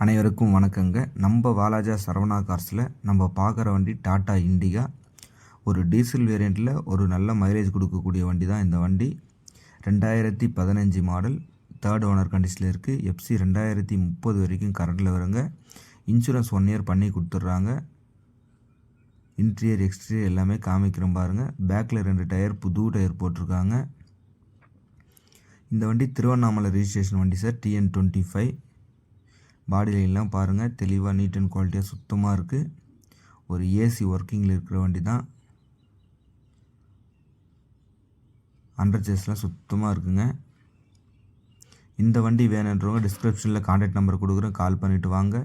அனைவருக்கும் வணக்கங்க. நம்ம வாலாஜா சரவணா கார்ஸில் நம்ம பார்க்குற வண்டி டாடா இண்டிகா. ஒரு டீசல் வேரியண்ட்டில் ஒரு நல்ல மைலேஜ் கொடுக்கக்கூடிய வண்டி தான் இந்த வண்டி. 2015 மாடல், தேர்ட் ஓனர் கண்டிஷனில் இருக்குது. எஃப்சி 2030 வரைக்கும் கரண்டில் வருங்க. இன்சூரன்ஸ் 1 இயர் பண்ணி கொடுத்துட்றாங்க. இன்டீரியர் எக்ஸ்டீரியர் எல்லாமே காமிக்கிறோம் பாருங்கள். பேக்கில் 2 டயர் புது டயர் போட்டிருக்காங்க. இந்த வண்டி திருவண்ணாமலை ரிஜிஸ்ட்ரேஷன் வண்டி சார். TN25. பாடி லைன்லாம் பாருங்கள், தெளிவாக நீட் அண்ட் குவாலிட்டியாக சுத்தமாக இருக்குது. ஒரு ஏசி ஒர்க்கிங்கில் இருக்கிற வண்டி தான். அண்டர் சேஸ்லாம் சுத்தமாக இருக்குங்க. இந்த வண்டி வேணுன்றவங்க டிஸ்கிரிப்ஷனில் கான்டாக்ட் நம்பர் கொடுக்குறேன், கால் பண்ணிவிட்டு வாங்க.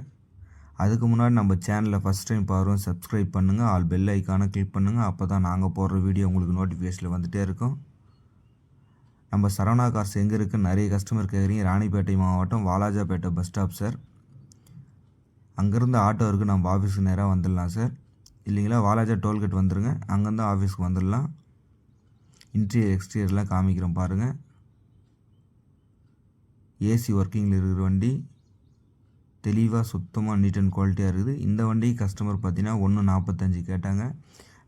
அதுக்கு முன்னாடி நம்ம சேனலில் ஃபஸ்ட் டைம் பாருவோம், சப்ஸ்கிரைப் பண்ணுங்கள், ஆல் பெல் ஐக்கானை கிளிக் பண்ணுங்கள். அப்போ தான் நாங்கள் போடுற வீடியோ உங்களுக்கு நோட்டிஃபிகேஷனில் வந்துகிட்டே இருக்கும். நம்ம சரவணா கார்ஸ் எங்கே இருக்குன்னு நிறைய கஸ்டமர் கேட்குறீங்க. ராணிப்பேட்டை மாவட்டம் வாலாஜாபேட்டை பஸ் ஸ்டாப் சார். அங்கேருந்து ஆட்டோ இருக்குது, நம்ம ஆஃபீஸுக்கு நேராக வந்துடலாம் சார். இல்லைங்களா, வாலாஜா டோல்கேட் வந்துடுங்க, அங்கேருந்து ஆஃபீஸ்க்கு வந்துடலாம். இன்டீரியர் எக்ஸ்டீரியர்லாம் காமிக்கிறோம் பாருங்கள். ஏசி ஒர்க்கிங்கில் இருக்கிற வண்டி, தெளிவாக சுத்தமாக நீட் அண்ட் குவாலிட்டியாக இருக்குது. இந்த வண்டி கஸ்டமர் பார்த்தீங்கன்னா 1.45 கேட்டாங்க.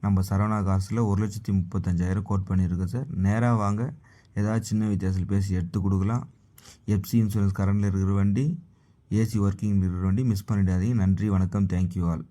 நம்ம சரவணா காசில் 1,35,000 கோட் பண்ணியிருக்கோம் சார். நேராக வாங்க, ஏதாவது சின்ன வித்தியாசத்தில் பேசி எடுத்து கொடுக்கலாம். எஃப்சி இன்சூரன்ஸ் கரண்டில் இருக்கிற வண்டி, ஏசி ஒர்க்கிங் இருக்கிற வண்டி. மிஸ் பண்ணிடாதீங்க. நன்றி, வணக்கம், தேங்க்யூ ஆல்.